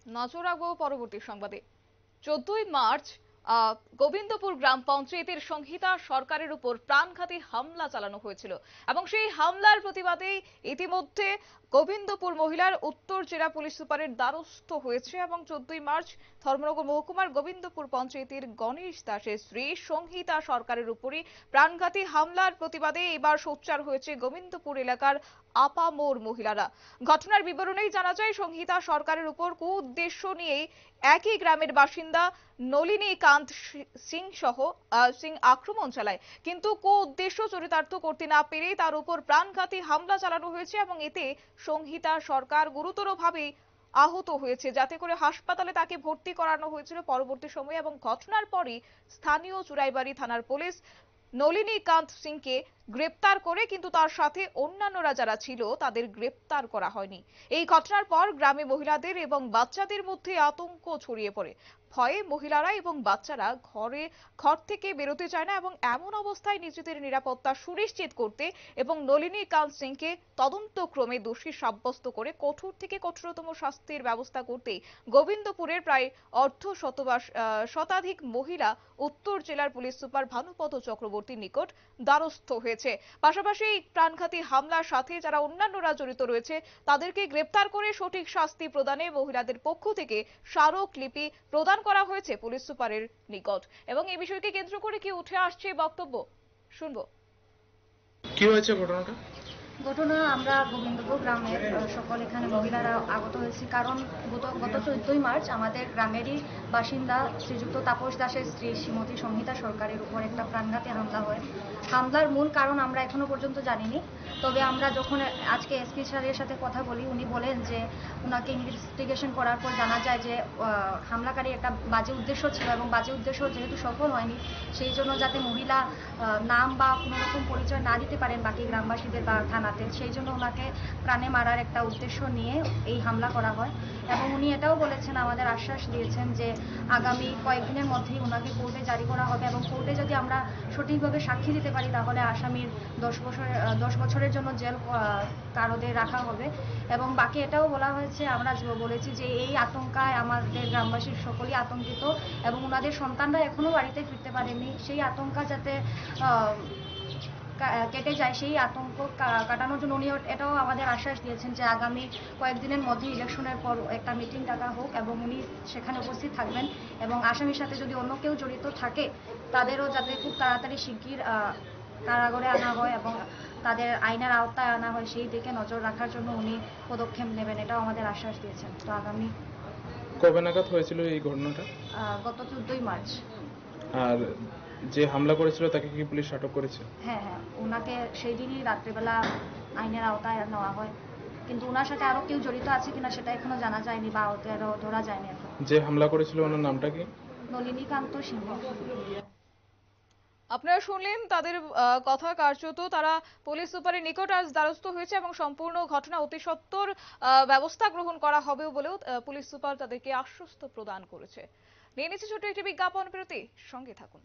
নজর রাখবো পরবর্তী সংবাদে। 14ই মার্চ গোবিন্দপুর গ্রাম পঞ্চায়েতের সংহিতা সরকারের উপর প্রাণঘাতী হামলা চালানো হয়েছিল এবং সেই হামলার প্রতিবাদে ইতিমধ্যে গোবিন্দপুর মহিলার উত্তর জেলা পুলিশ সুপারের দ্বারস্থ হয়েছে এবং 14ই মার্চ ধর্মনগর মহকুমার গোবিন্দপুর পঞ্চায়েতের গণেশ দাসের স্ত্রী সংহিতা সরকারের উপরই প্রাণঘাতী হামলার প্রতিবাদে এবার সোচ্চার হয়েছে গোবিন্দপুর এলাকার আপামোর মহিলারা। ঘটনার বিবরণেই জানা যায়, সংহিতা সরকারের উপর কুউদ্দেশ্য নিয়েই একই গ্রামের বাসিন্দা নলিনী কান্ত সিং আক্রমণ চালায়, কিন্তু কুউদ্দেশ্য চরিতার্থ করতে না পেরে তার উপর প্রাণঘাতী হামলা চালানো হয়েছে এবং এতে সংহিতা সরকার গুরুতরভাবে আহত হয়েছে, যাতে করে হাসপাতালে তাকে ভর্তি করানো হয়েছিল পরবর্তী সময়ে। এবং ঘটনার পরই স্থানীয় চুরাইবাড়ি থানার পুলিশ নলিনী কান্ত সিংকে গ্রেপ্তার করে, কিন্তু তার সাথে অন্যান্যরা যারা ছিল তাদের গ্রেপ্তার করা হয়নি। এই ঘটনার পর গ্রামে মহিলাদের এবং বাচ্চাদের মধ্যে আতঙ্ক ছড়িয়ে পড়ে। ভয়ে মহিলারা এবং বাচ্চারা ঘর থেকে বেরোতে চায় না এবং এমন অবস্থায় নিজেদের নিরাপত্তা সুনিশ্চিত করতে এবং নলিনী কান্ত সিংকে তদন্তক্রমে দোষী সাব্যস্ত করে কঠোর থেকে কঠোরতম শাস্তির ব্যবস্থা করতে গোবিন্দপুরের প্রায় শতাধিক মহিলা উত্তর জেলার পুলিশ সুপার ভানুপদ চক্রবর্তীর নিকট দ্বারস্থ হয়েছে। পাশাপাশি প্রাণঘাতী হামলার সাথে যারা অন্যান্যরা জড়িত রয়েছে তাদেরকে গ্রেপ্তার করে সঠিক শাস্তি প্রদানে মহিলাদের পক্ষ থেকে স্মারকলিপি প্রদান করা হয়েছে পুলিশ সুপারের নিকট। এবং এই বিষয়কে কেন্দ্র করে কি উঠে আসছে বক্তব্য শুনবো। কি হয়েছে ঘটনা আমরা গোবিন্দপুর গ্রামের সকল এখানে মহিলারা আগত হয়েছি, কারণ গত 14ই মার্চ আমাদের গ্রামেরই বাসিন্দা শ্রীযুক্ত তাপস দাসের স্ত্রী শ্রীমতী সংহিতা সরকারের উপর একটা প্রাণঘাতী হামলা হয়। হামলার মূল কারণ আমরা এখনো পর্যন্ত জানিনি, তবে আমরা যখন আজকে এসপি স্যারের সাথে কথা বলি উনি বলেন যে ওনাকে ইনভেস্টিগেশন করার পর জানা যায় যে হামলাকারী একটা বাজে উদ্দেশ্য ছিল এবং বাজে উদ্দেশ্য যেহেতু সফল হয়নি, সেই জন্য যাতে মহিলা নাম বা কোনো রকম পরিচয় না দিতে পারেন বাকি গ্রামবাসীদের বা থানাতে, সেই জন্য ওনাকে প্রাণে মারার একটা উদ্দেশ্য নিয়ে এই হামলা করা হয়। এবং উনি এটাও বলেছেন, আমাদের আশ্বাস দিয়েছেন যে আগামী কয়েকদিনের মধ্যেই ওনাকে কোর্টে জারি করা হবে এবং কোর্টে যদি আমরা সঠিকভাবে সাক্ষী দিতে পারি তাহলে আসামির 10 বছরের জন্য জেল কারাদণ্ডে রাখা হবে। এবং বাকি এটাও বলা হয়েছে, আমরা বলেছি যে এই আতঙ্কায় আমাদের গ্রামবাসীর সকলেই আতঙ্কিত এবং ওনাদের সন্তানরা এখনো বাড়িতে ফিরতে পারেনি, সেই আতঙ্ক যাতে কেটে যায়, সেই আতঙ্ক কাটানোর জন্য উনি এটাও আমাদের আশ্বাস দিয়েছেন যে আগামী কয়েকদিনের মধ্যে ইলেকশনের পর একটা মিটিং ডাকা হোক এবং উনি সেখানে উপস্থিত থাকবেন এবং আসামির সাথে যদি অন্য কেউ জড়িত থাকে তাদেরও যাতে খুব তাড়াতাড়ি শিগগির কারাগারে আনা হয় এবং তাদের আইনের আওতায় আনা হয়, সেই দিকে নজর রাখার জন্য উনি পদক্ষেপ নেবেন, এটাও আমাদের আশ্বাস দিয়েছেন। তো আগামী কবে নাগাদ হয়েছিল এই ঘটনাটা? গত 14ই মার্চ। আর যে হামলা করেছিল তাকে কি পুলিশ আটক করেছে? হ্যাঁ, ওনাকে সেই দিনই রাত্রিবেলা আইনের আওতায় নেওয়া হয়, কিন্তু ওনার সাথে আরো কেউ জড়িত আছে কিনা সেটা এখনো জানা যায়নি বা ধরা যায়নি। এখন যে হামলা করেছিল ওনার নামটা কি? নলিনী কান্ত সিংহ। আপনারা শুনলেন তাদের কথা। কার্যত তারা পুলিশ সুপারের নিকট আজ দ্বারস্থ হয়েছে এবং সম্পূর্ণ ঘটনা অতি সত্বর ব্যবস্থা গ্রহণ করা হবে বলেও পুলিশ সুপার তাদেরকে আশ্বস্ত প্রদান করেছে। নিয়ে নিচ্ছে ছোট্ট একটি বিজ্ঞাপন বিরতি, সঙ্গে থাকুন।